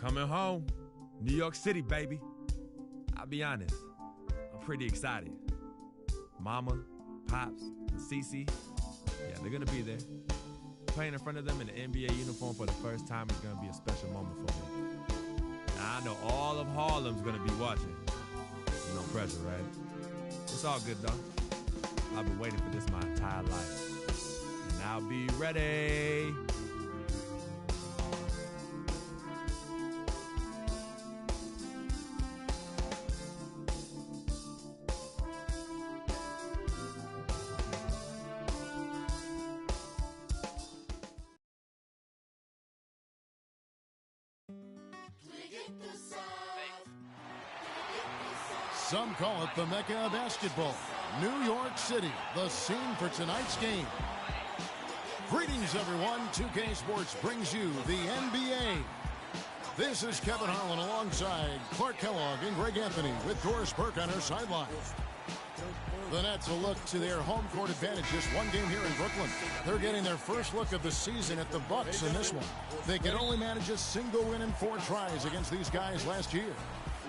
Coming home. New York City, baby. I'll be honest, I'm pretty excited. Mama, Pops, and Cece, yeah, they're going to be there. Playing in front of them in an NBA uniform for the first time is going to be a special moment for me. Now, I know all of Harlem's going to be watching. No pressure, right? It's all good, though. I've been waiting for this my entire life. And I'll be ready. Some call it the Mecca of basketball. New York City, the scene for tonight's game. Greetings, everyone. 2K Sports brings you the NBA. This is Kevin Harlan alongside Clark Kellogg and Greg Anthony with Doris Burke on our sideline. The Nets will look to their home court advantage just one game here in Brooklyn. They're getting their first look of the season at the Bucks in this one. They could only manage a single win in 4 tries against these guys last year.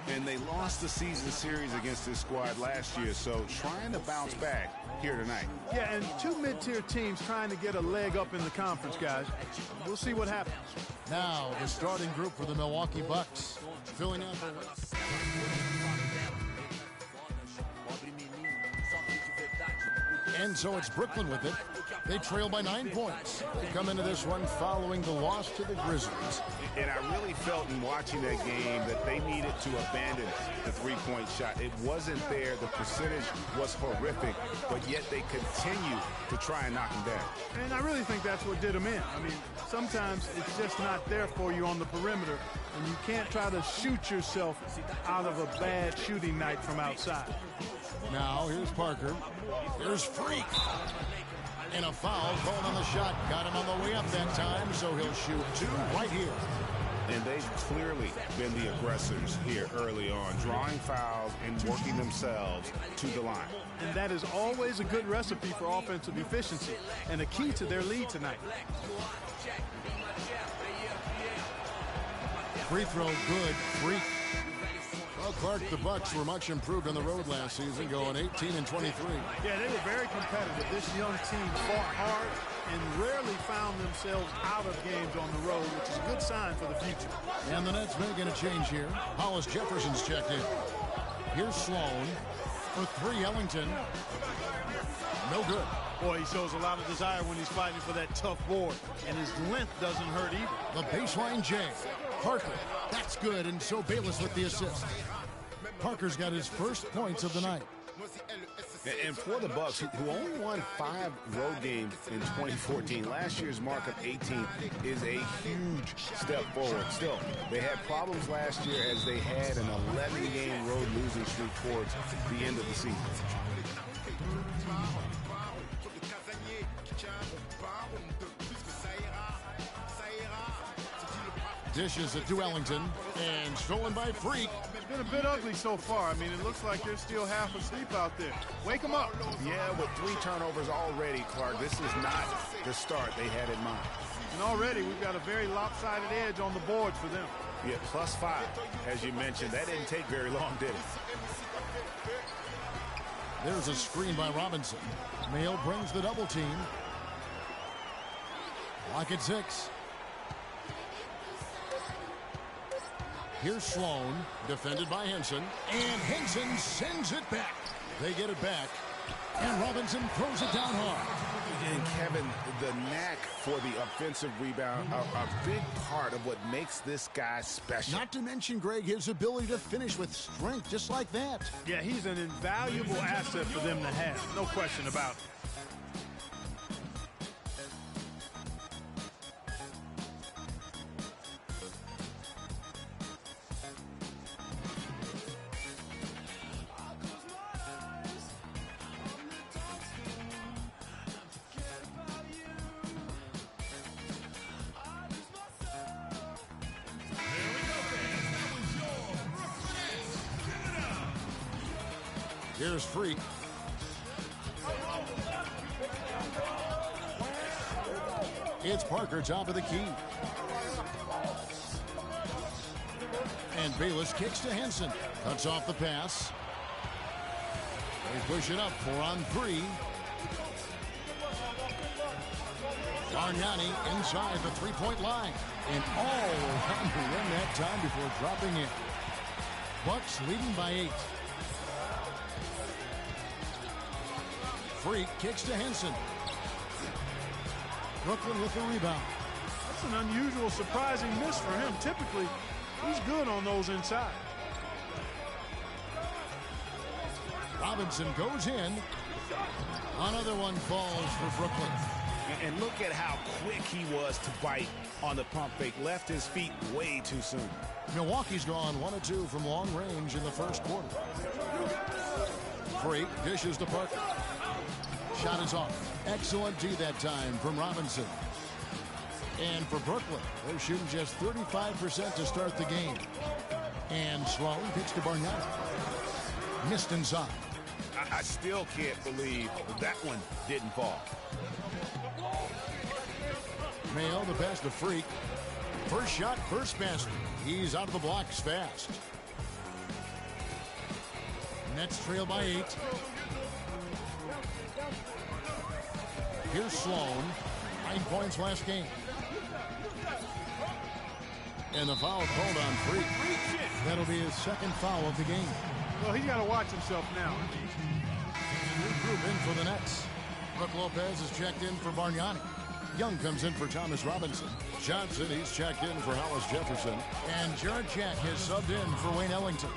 And they lost the season series against this squad last year, so trying to bounce back here tonight. Yeah, and 2 mid-tier teams trying to get a leg up in the conference, guys. We'll see what happens. Now, the starting group for the Milwaukee Bucks. Filling out and so it's Brooklyn with it. They trail by 9 points. They come into this one following the loss to the Grizzlies. And I really felt in watching that game that they needed to abandon the three-point shot. It wasn't there. The percentage was horrific, but yet they continue to try and knock them down. And I really think that's what did them in. I mean, sometimes it's just not there for you on the perimeter, and you can't try to shoot yourself out of a bad shooting night from outside. Now, here's Parker. Here's Freak. And a foul called on the shot. Got him on the way up that time, so he'll shoot 2 right here. And they've clearly been the aggressors here early on, drawing fouls and working themselves to the line. And that is always a good recipe for offensive efficiency and a key to their lead tonight. Free throw good. Freak. Well, Clark, the Bucks were much improved on the road last season, going 18 and 23. Yeah, they were very competitive. This young team fought hard and rarely found themselves out of games on the road, which is a good sign for the future. And the Nets making a change here. Hollis Jefferson's checked in. Here's Sloan for 3. Ellington. No good. Boy, he shows a lot of desire when he's fighting for that tough board, and his length doesn't hurt either. The baseline J. Parker. That's good, and so Bayless with the assist. Parker's got his first points of the night. And for the Bucks, who only won 5 road games in 2014, last year's mark of 18 is a huge step forward. Still, they had problems last year as they had an 11-game road losing streak towards the end of the season. Dishes it to Ellington, and stolen by Freak. It's been a bit ugly so far. I mean, it looks like they're still half asleep out there. Wake them up. Yeah, with 3 turnovers already, Clark, this is not the start they had in mind. And already we've got a very lopsided edge on the boards for them. Yeah, +5, as you mentioned. That didn't take very long, did it? There's a screen by Robinson. Mail brings the double team. Lock at 6. Here's Sloan, defended by Henson, and Henson sends it back. They get it back, and Robinson throws it down hard. And Kevin, the knack for the offensive rebound, a big part of what makes this guy special. Not to mention, Greg, his ability to finish with strength, just like that. Yeah, he's an invaluable asset for them to have, no question about it. Here's Freak. It's Parker, top of the key. And Bayless kicks to Henson. Cuts off the pass. They push it up 4-on-3. Bargnani inside the three-point line. And all around the rim that time before dropping in. Bucks leading by 8. Freak kicks to Henson. Brooklyn with the rebound. That's an unusual, surprising miss for him. Typically, he's good on those inside. Robinson goes in. Another one falls for Brooklyn. And look at how quick he was to bite on the pump fake. Left his feet way too soon. Milwaukee's gone 1 of 2 from long range in the first quarter. Freak dishes to Parker. Shot is off. Excellent D that time from Robinson. And for Brooklyn, they're shooting just 35% to start the game. And Sloan kicks to Bargnani. Missed inside. I still can't believe that one didn't fall. Mayo, the pass to Freak. First shot, first basket. He's out of the blocks fast. Nets trail by 8. Here's Sloan. 9 points last game. And the foul called on Freak. That'll be his second foul of the game. Well, he's got to watch himself now. New group in for the Nets. Brook Lopez is checked in for Bargnani. Young comes in for Thomas Robinson. Johnson, he's checked in for Hollis Jefferson. And Jared Jack has subbed in for Wayne Ellington.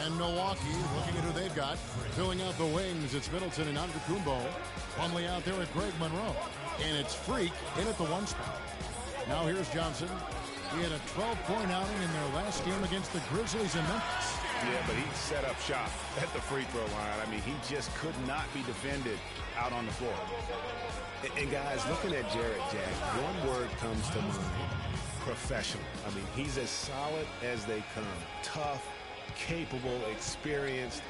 And Milwaukee, looking at who they've got, filling out the wings, it's Middleton and Antetokounmpo. Plumlee out there with Greg Monroe. And it's Freak in at the 1 spot. Now here's Johnson. He had a 12-point outing in their last game against the Grizzlies in Memphis. Yeah, but he set up shop at the free throw line. I mean, he just could not be defended out on the floor. And guys, looking at Jared Jack, one word comes to mind: professional. I mean, he's as solid as they come. Tough, capable, experienced,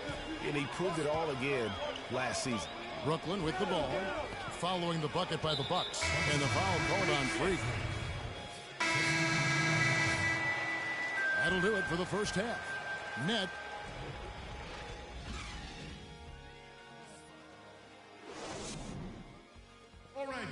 and he proved it all again last season. Brooklyn with the ball, following the bucket by the Bucks, and the foul called on Freak. That'll do it for the first half. Net. All right.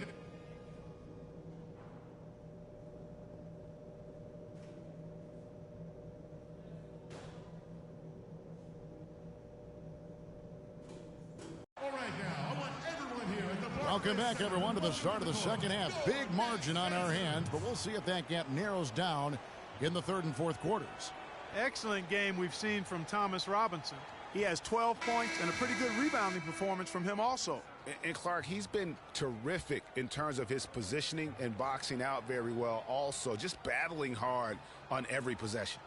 Welcome back, everyone, to the start of the second half. Big margin on our hands, but we'll see if that gap narrows down in the third and fourth quarters. Excellent game we've seen from Thomas Robinson. He has 12 points and a pretty good rebounding performance from him also. And Clark, he's been terrific in terms of his positioning and boxing out very well also, just battling hard on every possession.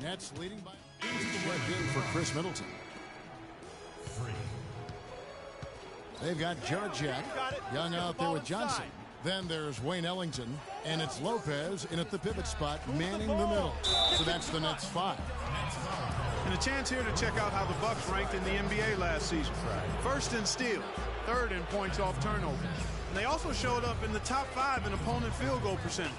Nets leading by checked in for Chris Middleton. They've got Jared Jack, Young out there with Johnson. Then there's Wayne Ellington, and it's Lopez in at the pivot spot, manning the middle. So that's the Nets 5. And a chance here to check out how the Bucks ranked in the NBA last season. First in steals, third in points off turnover. And they also showed up in the top 5 in opponent field goal percentage.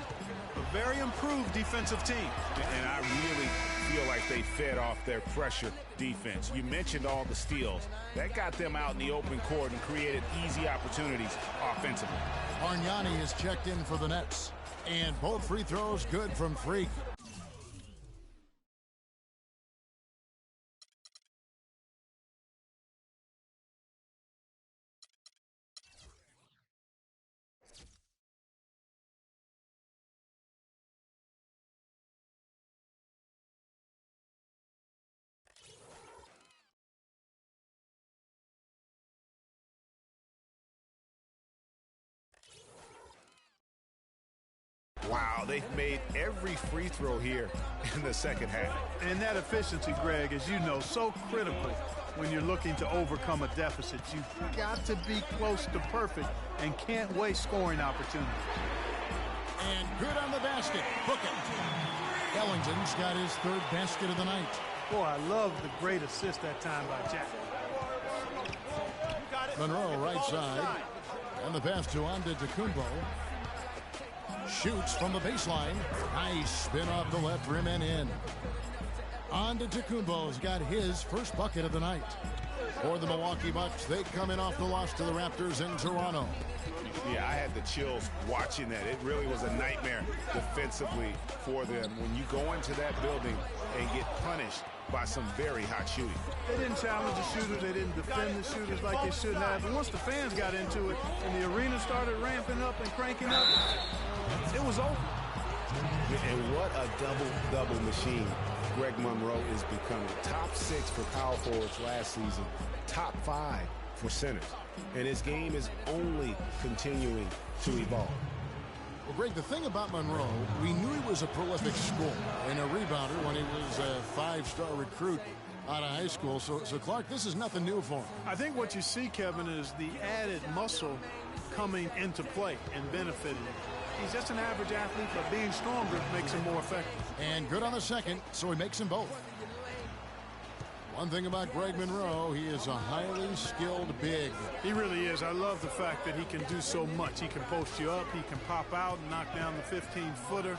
A very improved defensive team. And I really feel like they fed off their pressure defense. You mentioned all the steals. That got them out in the open court and created easy opportunities offensively. Bargnani is checked in for the Nets. And both free throws good from Freak. Wow, they've made every free throw here in the second half. And that efficiency, Greg, as you know, so critical when you're looking to overcome a deficit. You've got to be close to perfect and can't waste scoring opportunities. And good on the basket. Book it. Ellington's got his third basket of the night. Boy, I love the great assist that time by Jack. Monroe right side. And the pass to Antetokounmpo. Shoots from the baseline. Nice spin off the left rim and in. Antetokounmpo's got his first bucket of the night. For the Milwaukee Bucks, they come in off the loss to the Raptors in Toronto. Yeah, I had the chills watching that. It really was a nightmare defensively for them when you go into that building and get punished by some very hot shooting. They didn't challenge the shooters. They didn't defend the shooters like they should have. But once the fans got into it and the arena started ramping up and cranking up, it was over. And what a double-double machine Greg Monroe is becoming. Top 6 for power forwards last season. Top 5 for centers. And his game is only continuing to evolve. Well, Greg, the thing about Monroe, we knew he was a prolific scorer and a rebounder when he was a 5-star recruit out of high school. So, Clark, this is nothing new for him. I think what you see, Kevin, is the added muscle coming into play and benefiting him. He's just an average athlete, but being stronger makes him more effective. And good on the second, so he makes them both. One thing about Greg Monroe, he is a highly skilled big. He really is. I love the fact that he can do so much. He can post you up. He can pop out and knock down the 15-footer.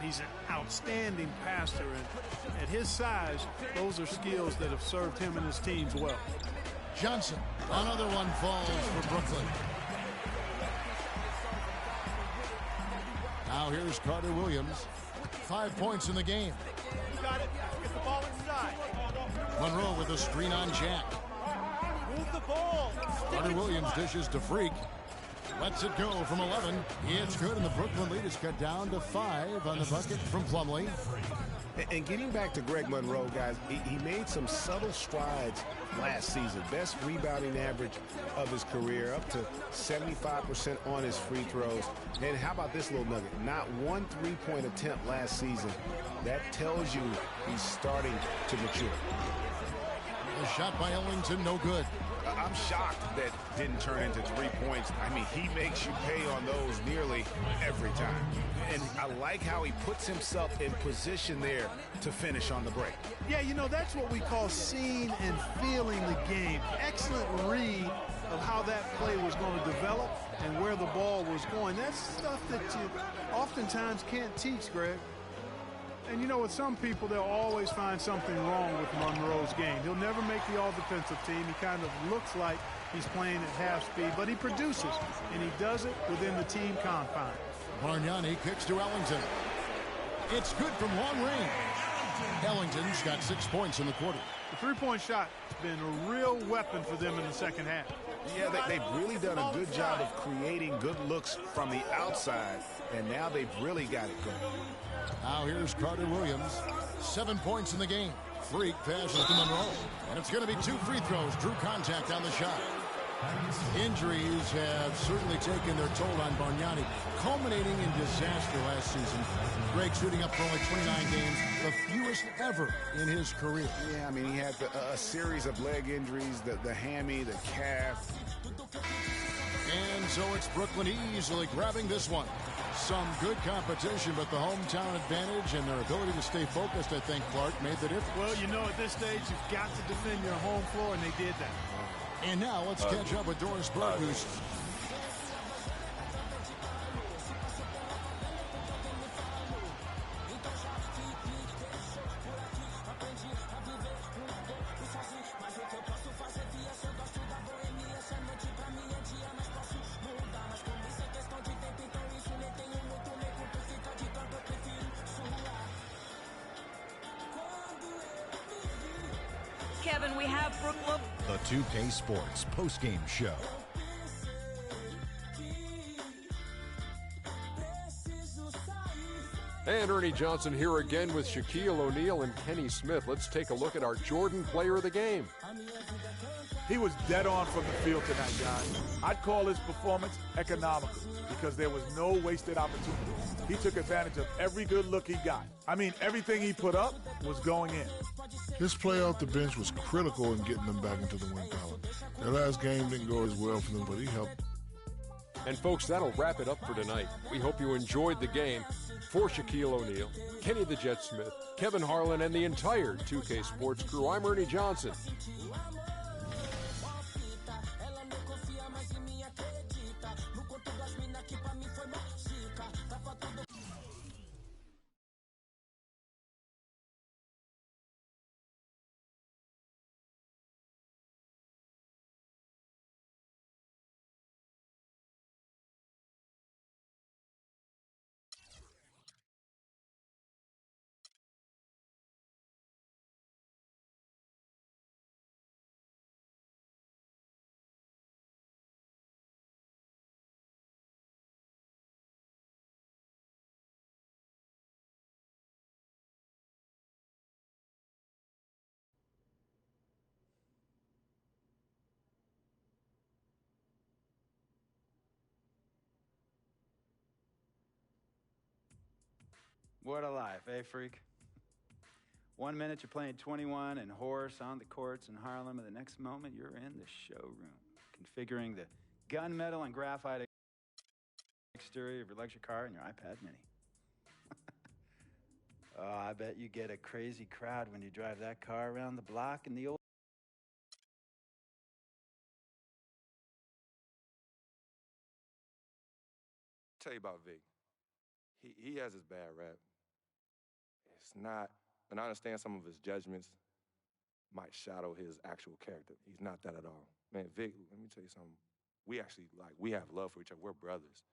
He's an outstanding passer. And at his size, those are skills that have served him and his teams well. Johnson, another one falls for Brooklyn. Now here's Carter Williams. 5 points in the game. Got it. Get the ball inside. Monroe with a screen on Jack. Move the ball. Carter Williams dishes to Freak. Lets it go from 11. It's good, and the Brooklyn lead is cut down to 5 on the bucket from Plumlee. And getting back to Greg Monroe, guys, he made some subtle strides last season. Best rebounding average of his career, up to 75% on his free throws. And how about this little nugget? Not one three-point attempt last season. That tells you he's starting to mature. A shot by Ellington, no good. I'm shocked that didn't turn into 3 points. I mean, he makes you pay on those nearly every time. And I like how he puts himself in position there to finish on the break. Yeah, you know, that's what we call seeing and feeling the game. Excellent read of how that play was going to develop and where the ball was going. That's stuff that you oftentimes can't teach, Greg. And, you know, with some people, they'll always find something wrong with Monroe's game. He'll never make the all-defensive team. He kind of looks like he's playing at half speed, but he produces, and he does it within the team confines. Bargnani kicks to Ellington. It's good from long range. Ellington's got 6 points in the quarter. The three-point shot has been a real weapon for them in the second half. Yeah, they've really done a good job of creating good looks from the outside, and now they've really got it going. Now here's Carter Williams. 7 points in the game. Freak passes to Monroe. And it's going to be 2 free throws. Drew contact on the shot. Injuries have certainly taken their toll on Bargnani, culminating in disaster last season. Greg shooting up for only 29 games, the fewest ever in his career. Yeah, I mean, he had a series of leg injuries, the hammy, the calf. And so it's Brooklyn easily grabbing this one. Some good competition, but the hometown advantage and their ability to stay focused, I think, Clark, made the difference. Well, you know, at this stage, you've got to defend your home floor, and they did that. And now let's catch up with Doris Burke, who's... Kevin, we have Brooklyn. The 2K Sports postgame show. And Ernie Johnson here again with Shaquille O'Neal and Kenny Smith. Let's take a look at our Jordan player of the game. He was dead on from the field tonight, guys. I'd call his performance economical because there was no wasted opportunity. He took advantage of every good look he got. I mean, everything he put up was going in. His play off the bench was critical in getting them back into the win column. Their last game didn't go as well for them, but he helped. And folks, that'll wrap it up for tonight. We hope you enjoyed the game. For Shaquille O'Neal, Kenny the Jet Smith, Kevin Harlan, and the entire 2K Sports crew, I'm Ernie Johnson. What a life, eh, freak? 1 minute you're playing 21 and horse on the courts in Harlem, and the next moment you're in the showroom, configuring the gunmetal and graphite exterior of your luxury car and your iPad Mini. Oh, I bet you get a crazy crowd when you drive that car around the block in the old... Tell you about Vic. He has his bad rap. It's not, and I understand some of his judgments might shadow his actual character. He's not that at all. Man, Vic, let me tell you something. We have love for each other. We're brothers.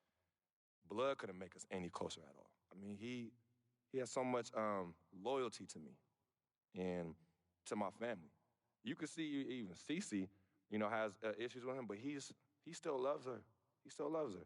Blood couldn't make us any closer at all. I mean, he has so much loyalty to me and to my family. You could see even Cece, has issues with him, but he still loves her. He still loves her.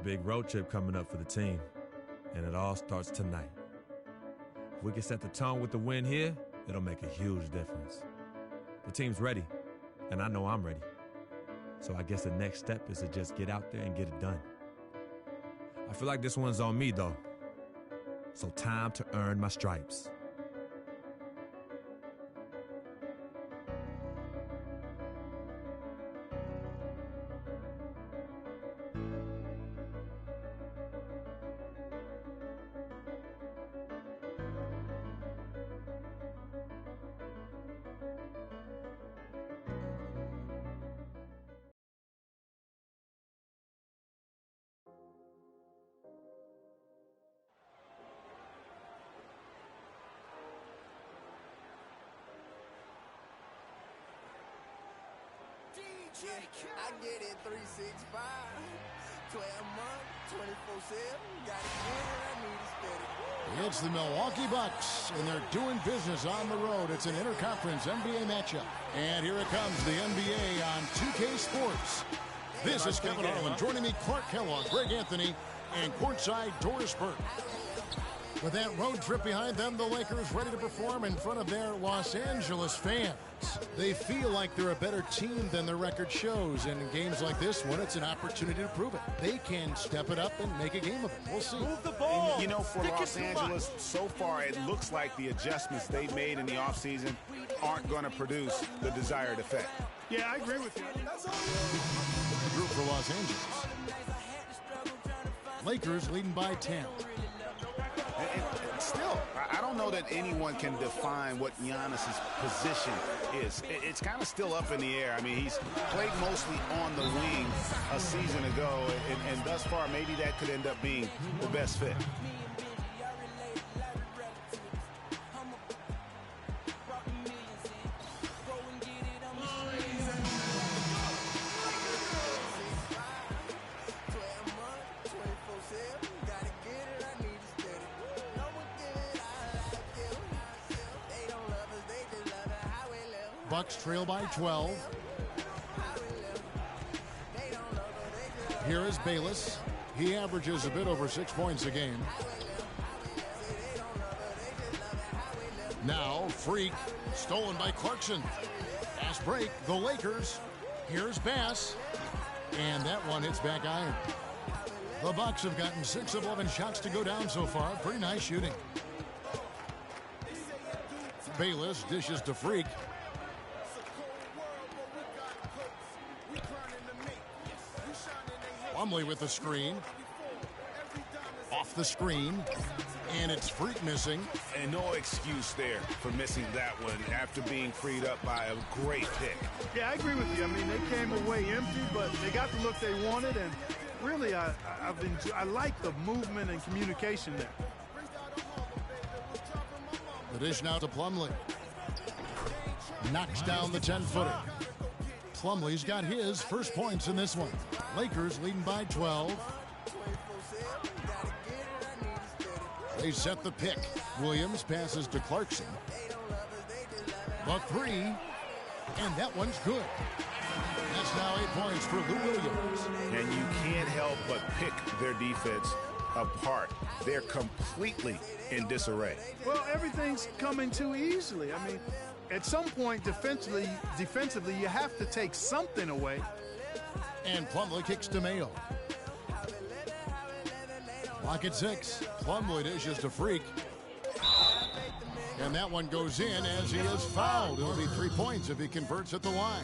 Big road trip coming up for the team, and it all starts tonight. If we can set the tone with the win here, it'll make a huge difference. The team's ready, and I know I'm ready. So I guess the next step is to just get out there and get it done. I feel like this one's on me, though. So time to earn my stripes. I get it 365, 12 months, 24/7. Gotta get it, I need it steady. It's the Milwaukee Bucks, and they're doing business on the road. It's an interconference NBA matchup. And here it comes, the NBA on 2K Sports. This is Kevin Harlan. Joining me, Clark Kellogg, Greg Anthony, and courtside Doris Burke. With that road trip behind them, the Lakers ready to perform in front of their Los Angeles fans. They feel like they're a better team than their record shows, and in games like this one, it's an opportunity to prove it. They can step it up and make a game of it. We'll see. Move the ball. And, for Los Angeles, so far it looks like the adjustments they've made in the offseason aren't going to produce the desired effect. Yeah, I agree with you. Group for Los Angeles. Lakers leading by 10. Still, I don't know that anyone can define what Giannis's position is. It's kind of still up in the air. I mean, he's played mostly on the wing a season ago, and thus far, maybe that could end up being the best fit. Bucks trail by 12. Here is Bayless. He averages a bit over 6 points a game. Now, Freak, stolen by Clarkson. Fast break, the Lakers. Here's Bass. And that one hits back iron. The Bucks have gotten 6 of 11 shots to go down so far. Pretty nice shooting. Bayless dishes to Freak. Plumlee with the screen. Off the screen. And it's Freak missing. And no excuse there for missing that one after being freed up by a great pick. Yeah, I agree with you. I mean, they came away empty, but they got the look they wanted, and really, I like the movement and communication there. The dish now to Plumlee. Knocks down the 10-footer. Plumlee's got his first points in this one. Lakers leading by 12. They set the pick. Williams passes to Clarkson. The three, and that one's good. That's now 8 points for Lou Williams. And you can't help but pick their defense apart. They're completely in disarray. Well, everything's coming too easily. I mean, at some point defensively, you have to take something away. And Plumlee kicks to Mayo. Lock at 6. Plumlee dishes to Freak. And that one goes in as he is fouled. It'll be 3 points if he converts at the line.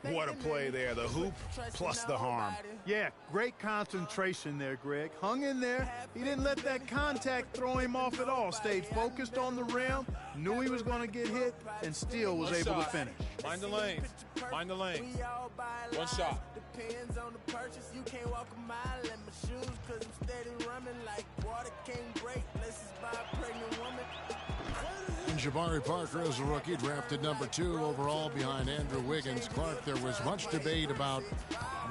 What a play there. The hoop plus the harm. Yeah, great concentration there, Greg. Hung in there. He didn't let that contact throw him off at all. Stayed focused on the rim, knew he was going to get hit, and still was able to finish. Mind the lane. Mind the lane. One shot. Depends on the purchase. You can't walk a mile in my shoes because I'm steady running like water can't break unless it's by a pregnant woman. And Jabari Parker as a rookie, drafted number 2 overall behind Andrew Wiggins. Clark, there was much debate about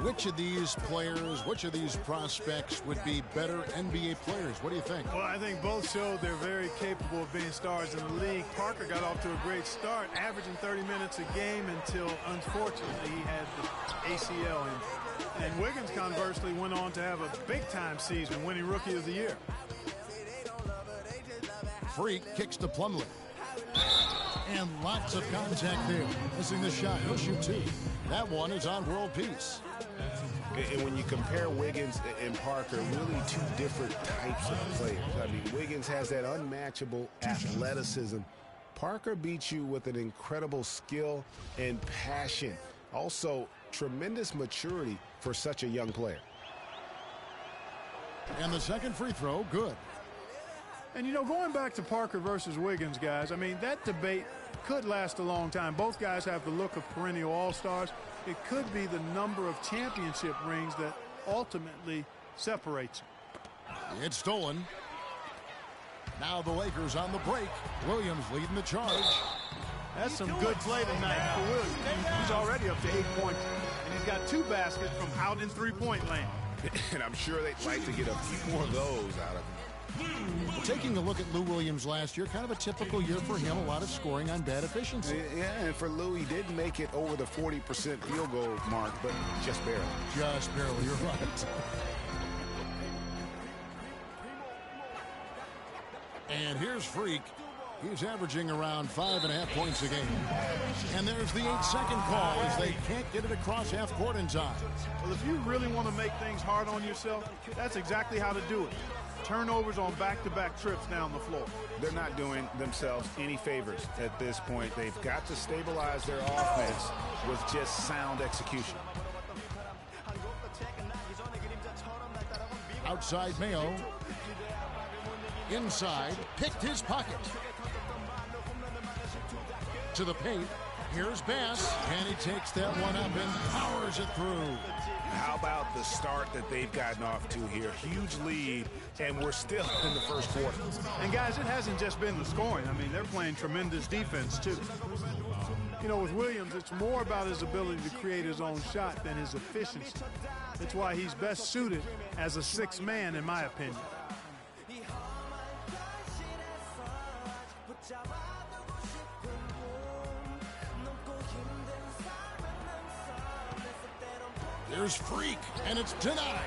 which of these players, which of these prospects would be better NBA players. What do you think? Well, I think both showed they're very capable of being stars in the league. Parker got off to a great start, averaging 30 minutes a game until, unfortunately, he had the ACL. And Wiggins, conversely, went on to have a big-time season, winning Rookie of the Year. Freak kicks to Plumlee. And lots of contact there. Missing the shot. He'll shoot 2. That one is on world peace. And when you compare Wiggins and Parker, really 2 different types of players. I mean, Wiggins has that unmatchable athleticism. Parker beats you with an incredible skill and passion. Also, tremendous maturity for such a young player. And the second free throw, good. And, you know, going back to Parker versus Wiggins, guys, I mean, that debate could last a long time. Both guys have the look of perennial all-stars. It could be the number of championship rings that ultimately separates them. It's stolen. Now the Lakers on the break. Williams leading the charge. That's some good play tonight for Williams. He's already up to 8 points, and he's got 2 baskets from out in three-point land. And I'm sure they'd like to get a few more of those out of him. Well, taking a look at Lou Williams last year, kind of a typical year for him, a lot of scoring on bad efficiency. Yeah, and for Lou, he did make it over the 40% field goal mark, but just barely. Just barely, you're right. And here's Freak. He's averaging around 5.5 points a game. And there's the 8-second call as they can't get it across half court in time. Well, if you really want to make things hard on yourself, that's exactly how to do it. Turnovers on back-to-back trips down the floor. They're not doing themselves any favors at this point. They've got to stabilize their offense with just sound execution. Outside Mayo. Inside, picked his pocket. To the paint. Here's Bass, and he takes that one up and powers it through. How about the start that they've gotten off to here? Huge lead, and we're still in the first quarter. And, guys, it hasn't just been the scoring. I mean, they're playing tremendous defense, too. You know, with Williams, it's more about his ability to create his own shot than his efficiency. That's why he's best suited as a 6th man, in my opinion. There's Freak, and it's denied.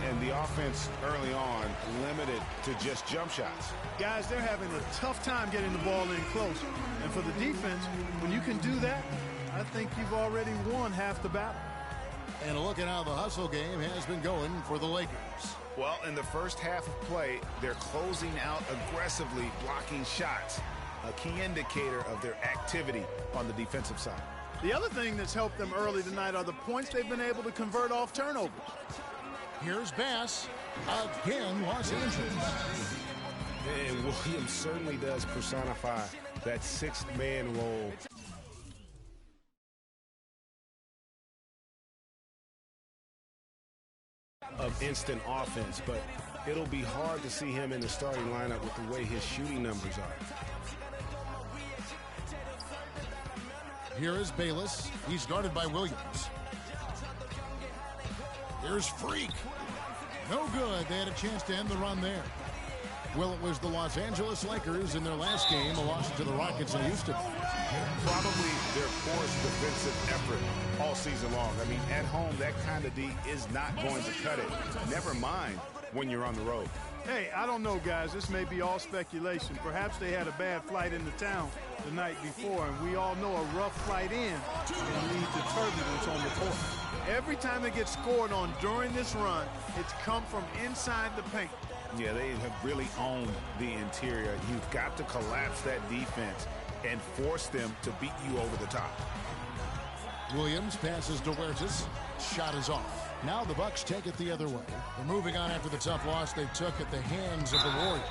And the offense early on limited to just jump shots. Guys, they're having a tough time getting the ball in close. And for the defense, when you can do that, I think you've already won half the battle. And a look at how the hustle game has been going for the Lakers. Well, in the first half of play, they're closing out aggressively, blocking shots, a key indicator of their activity on the defensive side. The other thing that's helped them early tonight are the points they've been able to convert off turnovers. Here's Bass. Again, Los Angeles. And Williams certainly does personify that sixth-man role. Of instant offense, but it'll be hard to see him in the starting lineup with the way his shooting numbers are. Here is Bayless. He's guarded by Williams. Here's Freak. No good. They had a chance to end the run there. Well, it was the Los Angeles Lakers in their last game, a loss to the Rockets in Houston. Probably their poorest defensive effort all season long. I mean, at home, that kind of D is not going to cut it. Never mind when you're on the road. Hey, I don't know, guys. This may be all speculation. Perhaps they had a bad flight into town the night before, and we all know a rough flight in can lead to turbulence on the court. Every time they get scored on during this run, it's come from inside the paint. Yeah, they have really owned the interior. You've got to collapse that defense and force them to beat you over the top. Williams passes to Huertas. Shot is off. Now the Bucks take it the other way. They're moving on after the tough loss they took at the hands of the Warriors.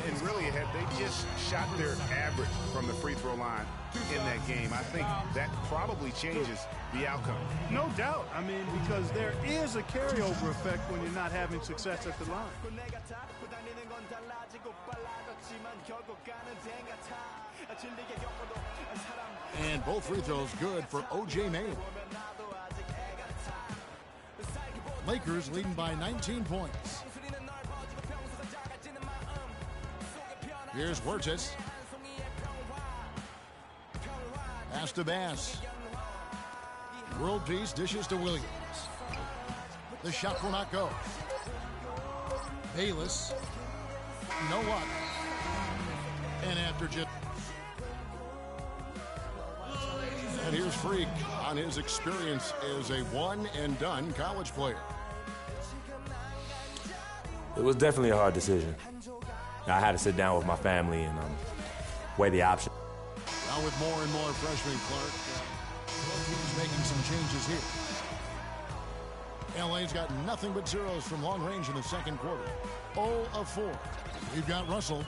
And really, had they just shot their average from the free throw line in that game, I think that probably changes the outcome. No doubt. I mean, because there is a carryover effect when you're not having success at the line. And both free throws good for O.J. Mayo. Lakers leading by 19 points. Here's Huertas. Pass to Bass. World Peace dishes to Williams. The shot will not go. Bayless. No luck. And after just... And here's Freak on his experience as a one-and-done college player. It was definitely a hard decision. I had to sit down with my family and weigh the option. Now with more and more freshmen, Clark, he's making some changes here. LA's got nothing but zeros from long range in the second quarter. 0 of 4. We've got Russell.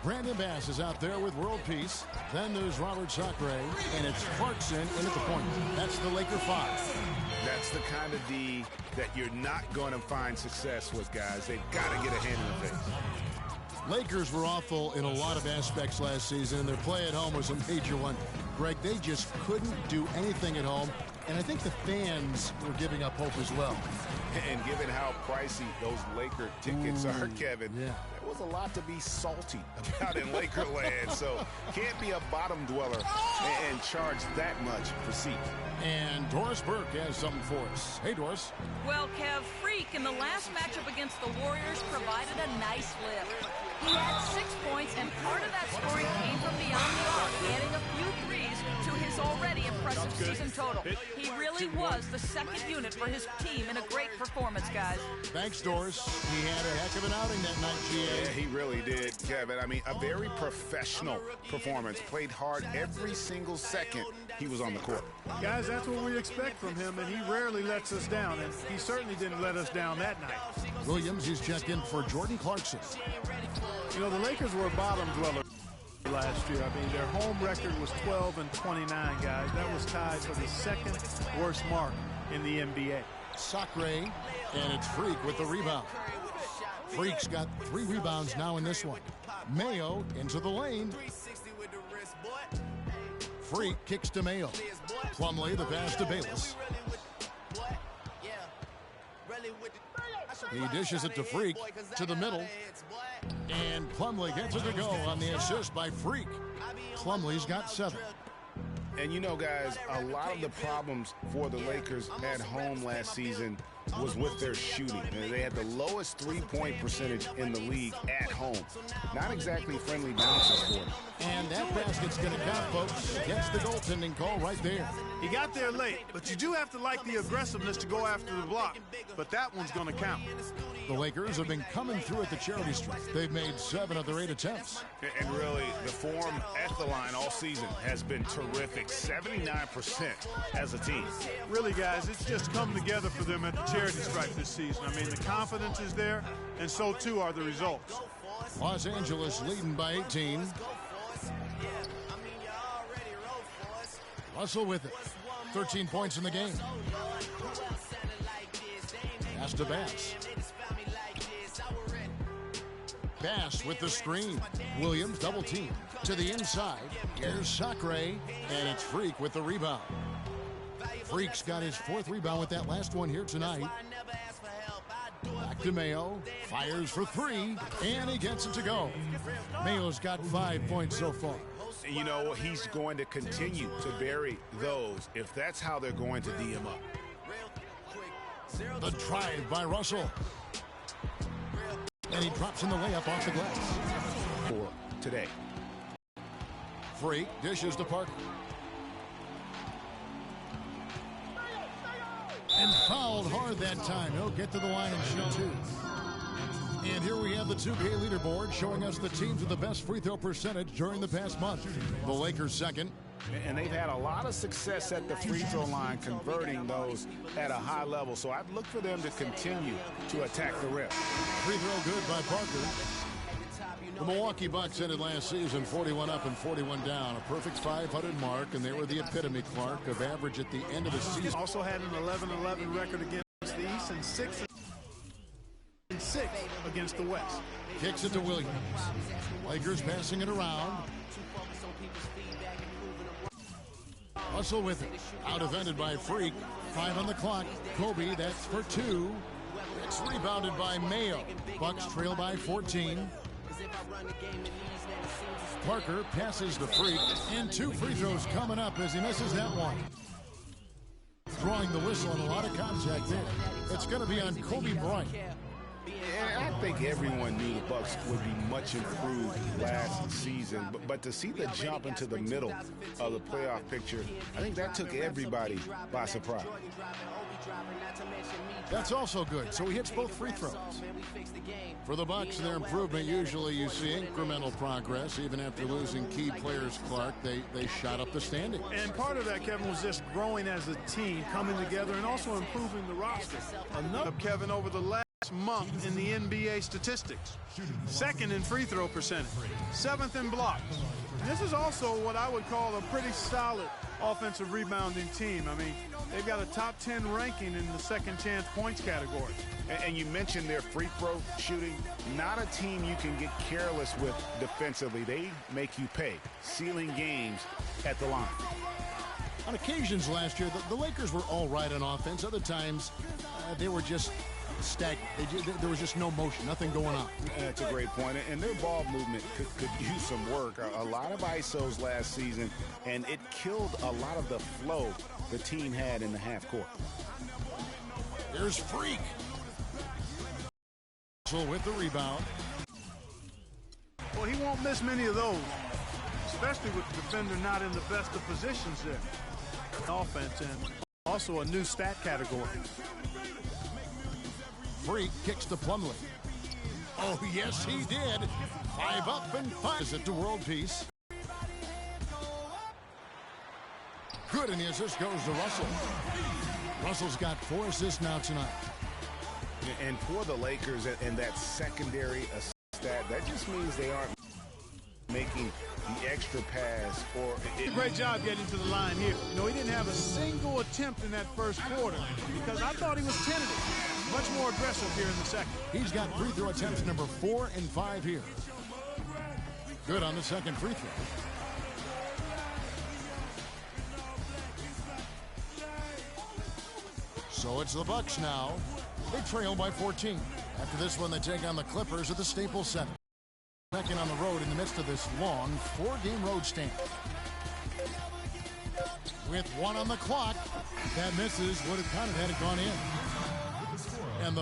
Brandon Bass is out there with World Peace. Then there's Robert Sacre, and it's Clarkson in at the point. That's the Laker 5. That's the kind of D that you're not going to find success with, guys. They've got to get a hand in the face. Lakers were awful in a lot of aspects last season, and their play at home was a major one. Greg, they just couldn't do anything at home, and I think the fans were giving up hope as well. And given how pricey those Laker tickets are, Kevin, there was a lot to be salty about in Laker land, so can't be a bottom dweller and charge that much for seats. And Doris Burke has something for us. Hey, Doris. Well, Kev, Freak in the last matchup against the Warriors provided a nice lift. He had 6 points, and part of that scoring came from beyond the arc, adding a few threes to his already impressive season total. He really was the second unit for his team in a great performance, guys. Thanks, Doris. He had a heck of an outing that night, GA. Yeah, he really did, Kevin. I mean, a very professional performance. Played hard every single second he was on the court. Guys, that's what we expect from him, and he rarely lets us down, and he certainly didn't let us down that night. Williams is checked in for Jordan Clarkson. You know, the Lakers were a bottom dweller last year. I mean, their home record was 12-29, guys. That was tied for the second worst mark in the NBA. Sacre, and it's Freak with the rebound. Freak's got 3 rebounds now in this one. Mayo into the lane. Freak kicks to Mayo. Plumlee the pass to Bayless. He dishes it to Freak to the middle. And Plumlee gets it to go on the assist by Freak. Plumlee's got 7. And you know, guys, a lot of the problems for the Lakers at home last season was with their shooting. They had the lowest three-point percentage in the league at home. Not exactly friendly bounces for them. And that basket's going to count, folks. Gets the goaltending call right there. He got there late, but you do have to like the aggressiveness to go after the block. But that one's going to count. The Lakers have been coming through at the charity stripe. They've made 7 of their 8 attempts. And really, the form at the line all season has been terrific. 79% as a team. Really, guys, it's just come together for them at the charity stripe this season. I mean, the confidence is there, and so too are the results. Los Angeles leading by 18. Russell with it. 13 points in the game. Pass to Bass. Bass with the screen. Williams double team to the inside. Here's Sacre, and it's Freak with the rebound. Freak's got his 4th rebound with that last one here tonight. Back to Mayo. Fires for 3, and he gets it to go. Mayo's got 5 points so far. You know, he's going to continue to bury those if that's how they're going to D him up. The drive by Russell. And he drops in the layup off the glass. For today. Freak dishes to Parker. And fouled hard that time. He'll get to the line and shoot 2. And here we have the 2K leaderboard showing us the teams with the best free throw percentage during the past month. The Lakers second. And they've had a lot of success at the free throw line, converting those at a high level. So I'd look for them to continue to attack the rim. Free throw good by Parker. The Milwaukee Bucks ended last season 41 up and 41 down. A perfect 500 mark, and they were the epitome, Clark, of average at the end of the season. Also had an 11-11 record against the East and 6 against the West. Kicks it to Williams. Lakers passing it around. Russell with it. Out defended by Freak. 5 on the clock. Kobe, that's for 2. It's rebounded by Mayo. Bucks trail by 14. Parker passes to Freak. And 2 free throws coming up as he misses that one. Drawing the whistle and a lot of contact there. It's going to be on Kobe Bryant. I think everyone knew the Bucks would be much improved last season, but to see the jump into the middle of the playoff picture, I think that took everybody by surprise. That's also good. So he hits both free throws. For the Bucks, their improvement, usually you see incremental progress. Even after losing key players, Clark, they shot up the standings. And part of that, Kevin, was just growing as a team, coming together, and also improving the roster. Another, Kevin, over the last month in the NBA statistics. 2nd in free throw percentage. 7th in blocks. And this is also what I would call a pretty solid offensive rebounding team. I mean, they've got a top 10 ranking in the second chance points category. And you mentioned their free throw shooting. Not a team you can get careless with defensively. They make you pay. Sealing games at the line. On occasions last year, the Lakers were all right on offense. Other times, they were just stagnant. There was just no motion, nothing going on. That's a great point. And their ball movement could use some work. A lot of ISOs last season, and it killed a lot of the flow the team had in the half court. There's Freak. With the rebound. Well, he won't miss many of those, especially with the defender not in the best of positions there. Offense and also a new stat category. Freak kicks to Plumlee. Oh, yes, he did. 5 up and 5. Is it to world peace? Good, and the assist goes to Russell. Russell's got 4 assists now tonight. And for the Lakers and that secondary stat, that just means they aren't making the extra pass. Or great job getting to the line here. You know, he didn't have a single attempt in that first quarter because I thought he was tentative. Much more aggressive here in the second. He's got free throw attempts number 4 and 5 here. Good on the second free throw. So it's the Bucks now. They trail by 14. After this one, they take on the Clippers at the Staples Center. Second on the road in the midst of this long 4-game road stand. With 1 on the clock, that misses. Would have counted had it gone in. And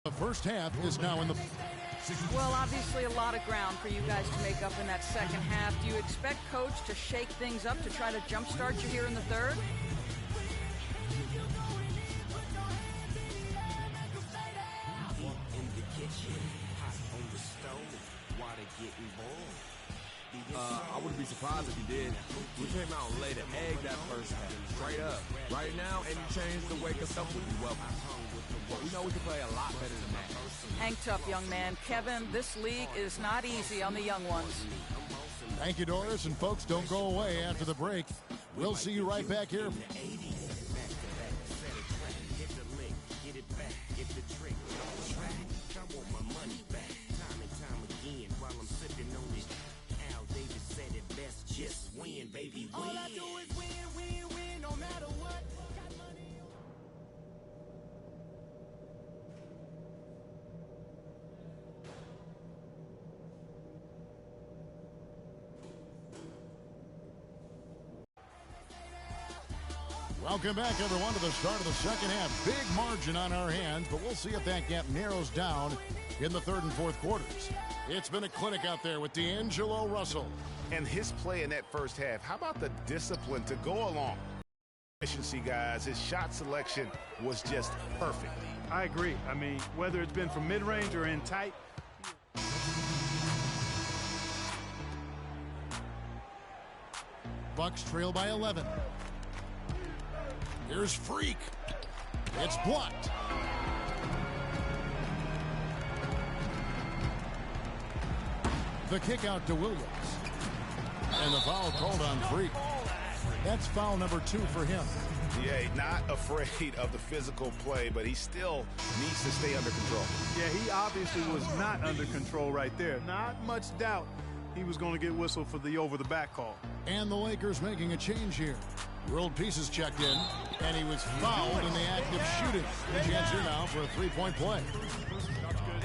the first half is now in the... Well, obviously a lot of ground for you guys to make up in that second half. Do you expect Coach to shake things up to try to jumpstart you here in the third? I wouldn't be surprised if he did. We came out and laid an egg that first half, straight up. Right now, any change to wake us up would be welcome. We know we can play a lot better than that. Hang tough, young man. Kevin, this league is not easy on the young ones. Thank you, Doris. And folks, don't go away after the break. We'll see you right back here. All I do is win, win, win, no matter what. Welcome back, everyone, to the start of the second half. Big margin on our hands, but we'll see if that gap narrows down in the third and fourth quarters. It's been a clinic out there with D'Angelo Russell. And his play in that first half, how about the discipline to go along? Efficiency, guys. His shot selection was just perfect. I agree. I mean, whether it's been from mid-range or in tight. Bucks trail by 11. Here's Freak. It's blocked. The kick out to Williams. And the foul called on Freak. That's foul number 2 for him. Yeah, not afraid of the physical play, but he still needs to stay under control. Yeah, he obviously was not under control right there. Not much doubt he was going to get whistled for the over-the-back call. And the Lakers making a change here. World Pieces checked in, and he was fouled in the act of shooting. The chance here now for a three-point play.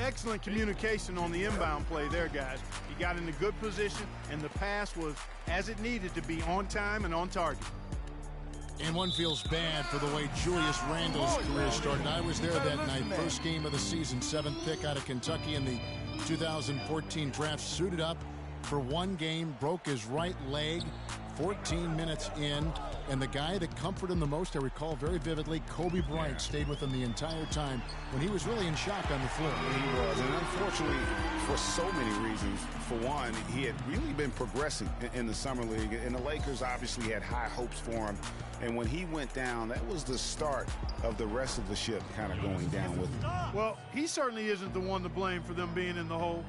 Excellent communication on the inbound play there, guys. He got in a good position, and the pass was as it needed to be, on time and on target. And one feels bad for the way Julius Randle's career started. I was there that night, first game of the season, 7th pick out of Kentucky in the 2014 draft. Suited up for one game, broke his right leg 14 minutes in. And the guy that comforted him the most, I recall very vividly, Kobe Bryant stayed with him the entire time when he was really in shock on the floor. He was, and unfortunately, for so many reasons. For one, he had really been progressing in the summer league, and the Lakers obviously had high hopes for him. And when he went down, that was the start of the rest of the ship kind of going down with him. Well, he certainly isn't the one to blame for them being in the hole.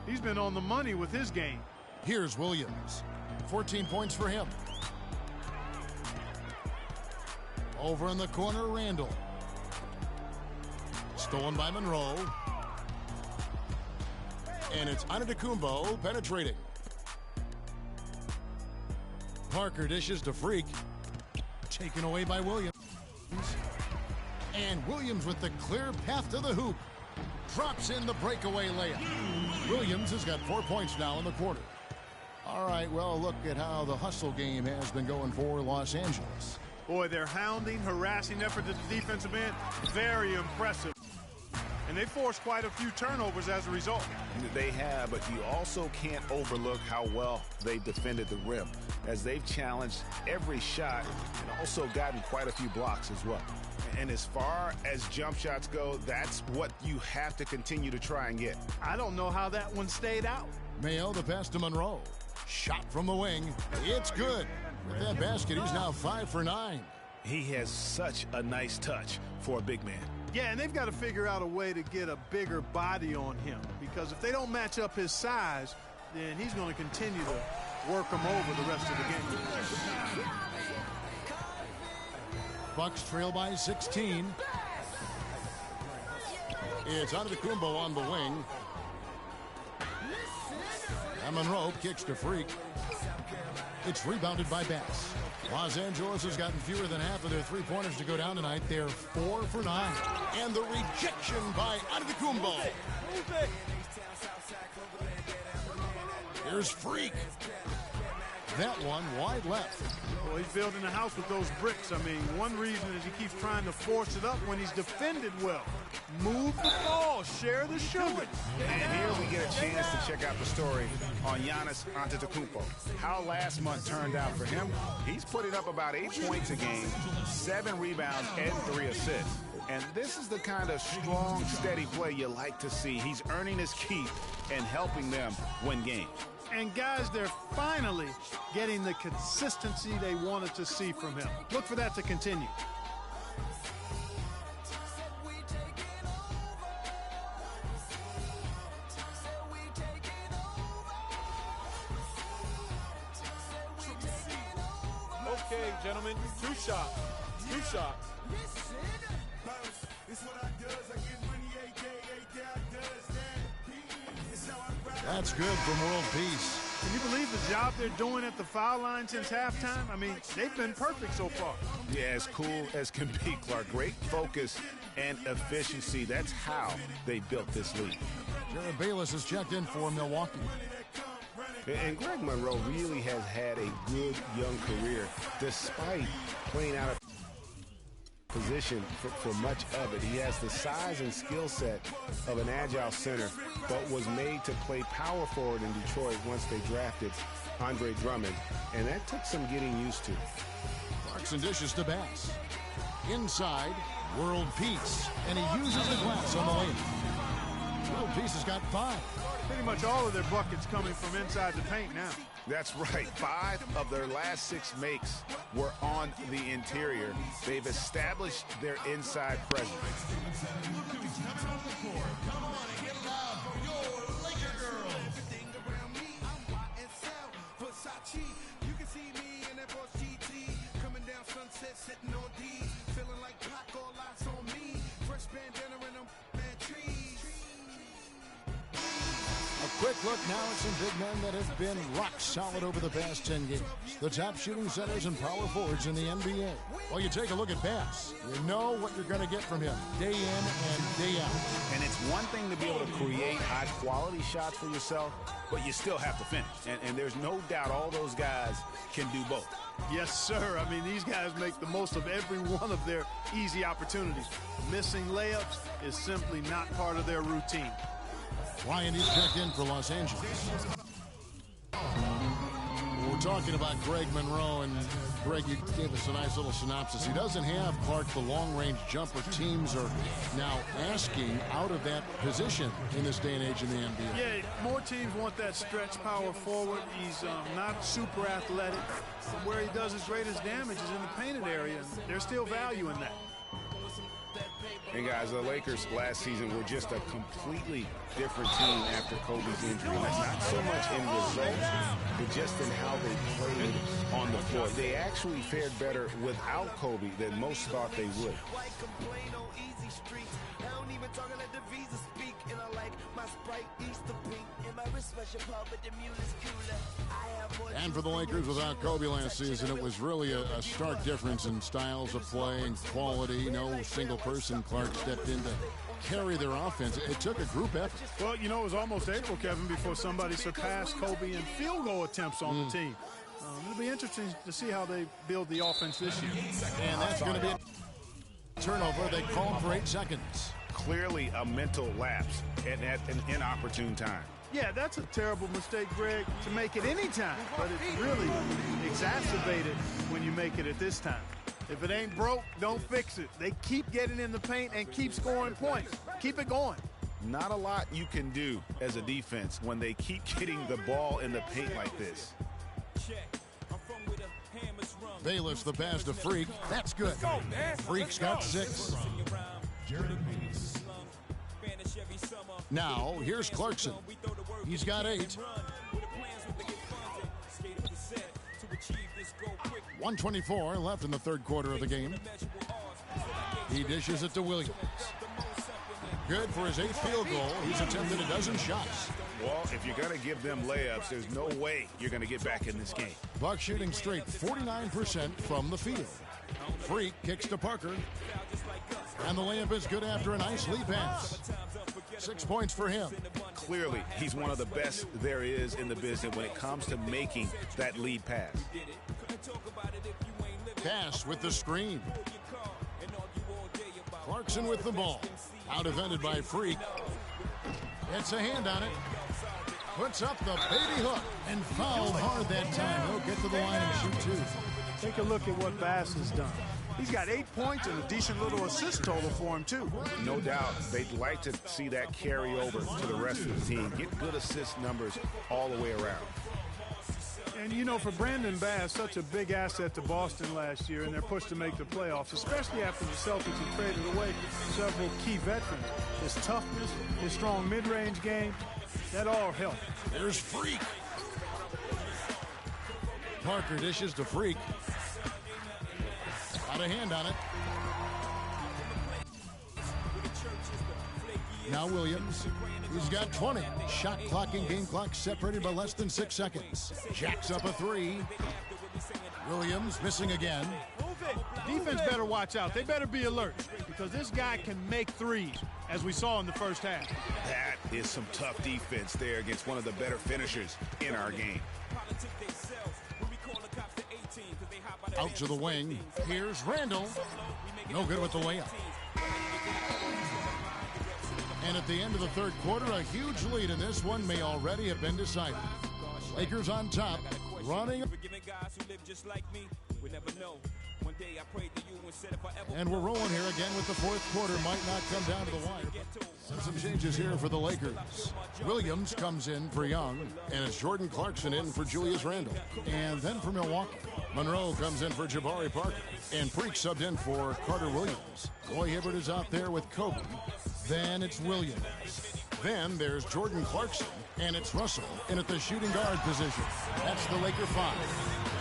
He's been on the money with his game. Here's Williams. 14 points for him. Over in the corner, Randle. Stolen by Monroe. And it's Antetokounmpo penetrating. Parker dishes to Freak. Taken away by Williams. And Williams with the clear path to the hoop. Drops in the breakaway layup. Williams has got 4 points now in the quarter. All right, well, look at how the hustle game has been going for Los Angeles. Boy, their hounding, harassing effort at the defensive end, very impressive. And they forced quite a few turnovers as a result. They have, but you also can't overlook how well they've defended the rim, as they've challenged every shot and also gotten quite a few blocks as well. And as far as jump shots go, that's what you have to continue to try and get. I don't know how that one stayed out. Mayo, the pass to Monroe. Shot from the wing. It's good. With that basket, he's now 5 for 9. He has such a nice touch for a big man. Yeah, and they've got to figure out a way to get a bigger body on him, because if they don't match up his size, then he's going to continue to work them over the rest of the game. Bucks trail by 16. It's Antetokounmpo on the wing. And Monroe kicks to Freak. It's rebounded by Bass. Los Angeles has gotten fewer than half of their three-pointers to go down tonight. They're 4 for 9. And the rejection by Antetokounmpo. Here's Freak. That one wide left. Well, he's building a house with those bricks. I mean, one reason is he keeps trying to force it up when he's defended well. Move the ball, share the sugar. And here we get a chance to check out the story on Giannis Antetokounmpo. How last month turned out for him. He's putting up about 8 points a game, 7 rebounds, and 3 assists. And this is the kind of strong, steady play you like to see. He's earning his keep and helping them win games. And guys, they're finally getting the consistency they wanted to see from him. Look for that to continue. Okay, gentlemen, two shots. Two shots. That's good from World Peace. Can you believe the job they're doing at the foul line since halftime? I mean, they've been perfect so far. Yeah, as cool as can be, Clark. Great focus and efficiency. That's how they built this lead. Jared Bayless has checked in for Milwaukee. And Greg Monroe really has had a good young career despite playing out of position for much of it. He has the size and skill set of an agile center, but was made to play power forward in Detroit once they drafted Andre Drummond, and that took some getting used to. Clarkson dishes to Bass. Inside, World Peace, and he uses the glass on the lane. World Peace has got 5. Pretty much all of their buckets coming from inside the paint now. That's right. 5 of their last 6 makes were on the interior. They've established their inside presence. Quick look now at some big men that have been rock solid over the past 10 games. The top shooting centers and power forwards in the NBA. Well, you take a look at Bass. You know what you're going to get from him day in and day out. And it's one thing to be able to create high-quality shots for yourself, but you still have to finish. And there's no doubt all those guys can do both. Yes, sir. I mean, these guys make the most of every one of their easy opportunities. Missing layups is simply not part of their routine. Ryan is checked in for Los Angeles. We're talking about Greg Monroe, and Greg, you gave us a nice little synopsis. He doesn't have, Clark, the long-range jumper teams are now asking out of that position in this day and age in the NBA. Yeah, more teams want that stretch power forward. He's not super athletic. Where he does his greatest damage is in the painted area, and there's still value in that. And guys, the Lakers last season were just a completely different team after Kobe's injury. And that's not so much in results, but just in how they played on the floor. They actually fared better without Kobe than most thought they would. And for the Lakers without Kobe last season, it was really a stark difference in styles of play and quality. No single person, Clark, stepped in to carry their offense. It took a group effort. Well, you know, it was almost April, Kevin, before somebody surpassed Kobe in field goal attempts on the team. It'll be interesting to see how they build the offense this year. And that's going to be a turnover. They called for 8 seconds. Clearly a mental lapse at an inopportune time. Yeah, that's a terrible mistake, Greg, to make it any time. But it's really exacerbated when you make it at this time. If it ain't broke, don't fix it. They keep getting in the paint and keep scoring points. Keep it going. Not a lot you can do as a defense when they keep getting the ball in the paint like this. Bayless, the pass to Freak. That's good. Freak's got 6. Now, here's Clarkson. He's got 8. 1:24 left in the third quarter of the game. He dishes it to Williams. Good for his 8th field goal. He's attempted a dozen shots. Well, if you're going to give them layups, there's no way you're going to get back in this game. Buck shooting straight 49% from the field. Freak kicks to Parker. And the layup is good after a nice lead pass. 6 points for him. Clearly, he's one of the best there is in the business when it comes to making that lead pass. Pass with the screen. Clarkson with the ball. Out defended by Freak. It's a hand on it. Puts up the baby hook and fouled hard that time. He'll get to the line and shoot 2. Take a look at what Bass has done. He's got 8 points and a decent little assist total for him, too. No doubt. They'd like to see that carry over to the rest of the team. Get good assist numbers all the way around. And, you know, for Brandon Bass, such a big asset to Boston last year in their push to make the playoffs, especially after the Celtics had traded away several key veterans. His toughness, his strong mid-range game, that all helped. There's Freak. Parker dishes to Freak. Got a hand on it. Now Williams. He's got 20. Shot clock and game clock separated by less than 6 seconds. Jacks up a three. Williams missing again. Defense better watch out. They better be alert because this guy can make threes, as we saw in the first half. That is some tough defense there against one of the better finishers in our game. Out to the wing. Here's Randall. No good with the layup. And at the end of the third quarter, a huge lead in this one may already have been decided. Lakers on top, running. And we're rolling here again with the fourth quarter. Might not come down to the wire. Some changes here for the Lakers. Williams comes in for Young, and it's Jordan Clarkson in for Julius Randle. And then for Milwaukee, Monroe comes in for Jabari Parker. And Preek subbed in for Carter Williams. Roy Hibbert is out there with Kobe. Then it's Williams. Then there's Jordan Clarkson, and it's Russell in at the shooting guard position. That's the Laker 5.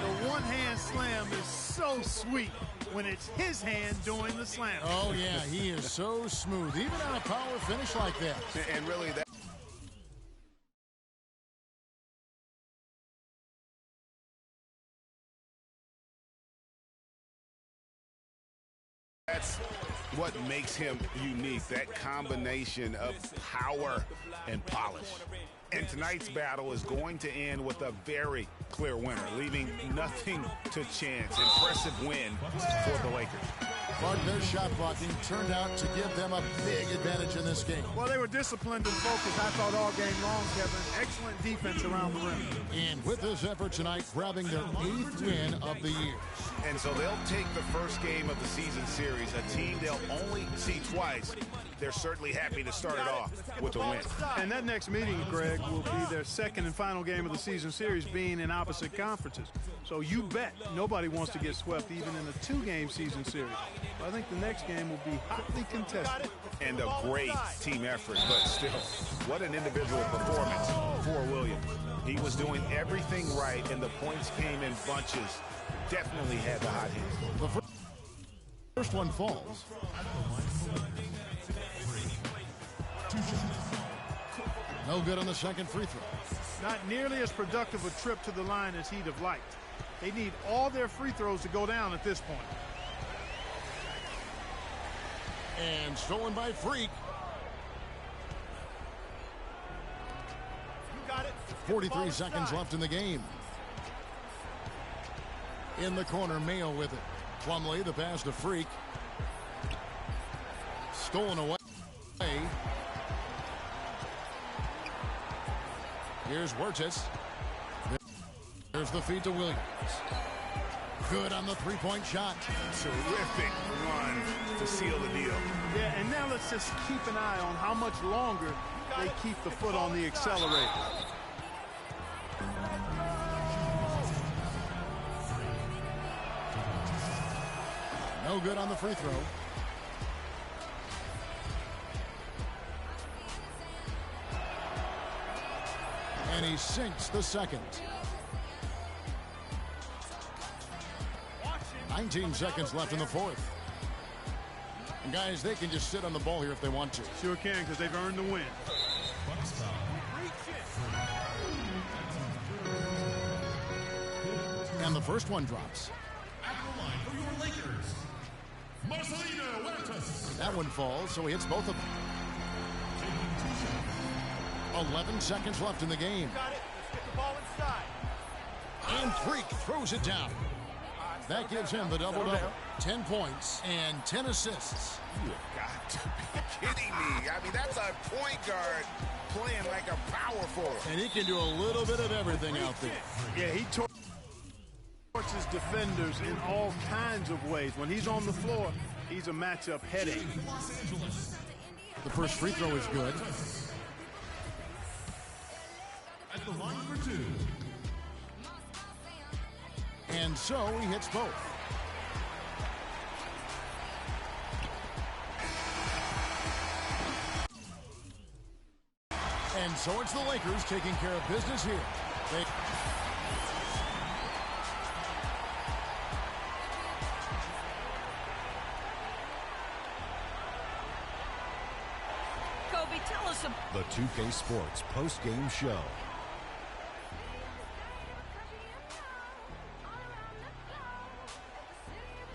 The one-hand slam is so sweet when it's his hand doing the slam. Oh, yeah, he is so smooth, even on a power finish like that. And really, that's what makes him unique, that combination of power and polish. And tonight's battle is going to end with a very clear winner, leaving nothing to chance. Impressive win for the Lakers. Clark, their shot blocking turned out to give them a big advantage in this game. Well, they were disciplined and focused, I thought, all game long, Kevin. Excellent defense around the rim. And with this effort tonight, grabbing their 8th win of the year. And so they'll take the first game of the season series, a team they'll only see twice. They're certainly happy to start it off with a win. And that next meeting, Greg, will be their second and final game of the season series, being in opposite conferences. So you bet nobody wants to get swept even in a 2-game season series. So I think the next game will be hotly contested. And a great team effort, but still, what an individual performance for Williams. He was doing everything right, and the points came in bunches. Definitely had the hot hand. The first one falls. No good on the second free throw. Not nearly as productive a trip to the line as he'd have liked. They need all their free throws to go down at this point. And stolen by Freak. You got it. 43 seconds left in the game. In the corner, Mayo with it. Plumlee, the pass to Freak. Stolen away. Here's Wirtz. There's the feed to Williams. Good on the three-point shot. Terrific run to seal the deal. Yeah, and now let's just keep an eye on how much longer they keep the foot on the accelerator. No good on the free throw. And he sinks the second. 19 seconds left in the fourth. And guys, they can just sit on the ball here if they want to. Sure can, because they've earned the win. And the first one drops. That one falls, so he hits both of them. 11 seconds left in the game. And Freak throws it down. That gives him the double-double. 10 points and 10 assists. You got to be kidding me. I mean, that's a point guard playing like a power forward. And he can do a little bit of everything out there. Yeah, he torches defenders in all kinds of ways. When he's on the floor, he's a matchup headache. The first free throw is good. At the line for two. And so he hits both. And so it's the Lakers taking care of business here. Kobe, tell us The 2K Sports post-game show.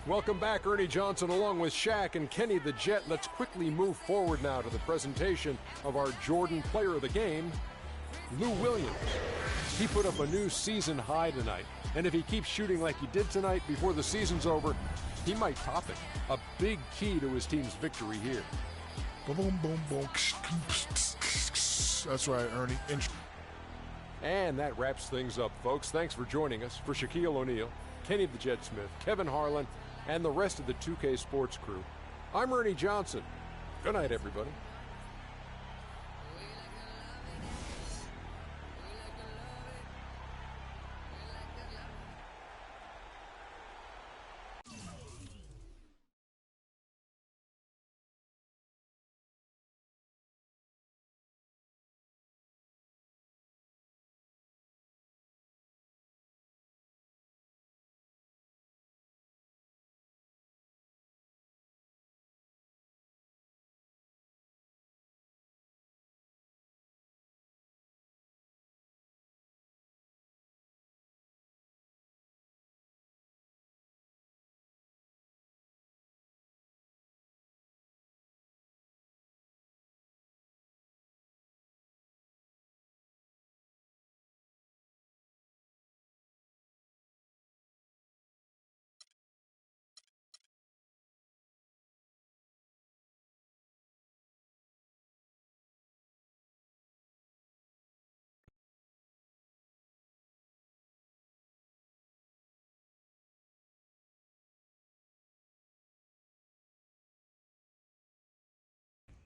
Welcome back, Ernie Johnson, along with Shaq and Kenny the Jet. Let's quickly move forward now to the presentation of our Jordan Player of the Game, Lou Williams. He put up a new season high tonight, and if he keeps shooting like he did tonight before the season's over, he might top it. A big key to his team's victory here. Boom, boom, boom. That's right, Ernie. And that wraps things up, folks. Thanks for joining us. For Shaquille O'Neal, Kenny the Jet Smith, Kevin Harlan, and the rest of the 2K Sports crew, I'm Ernie Johnson. Good night, everybody.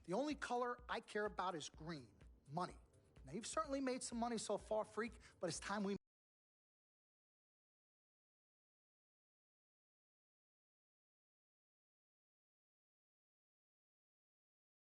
The only color I care about is green, money. Now, you've certainly made some money so far, Freak, but it's time we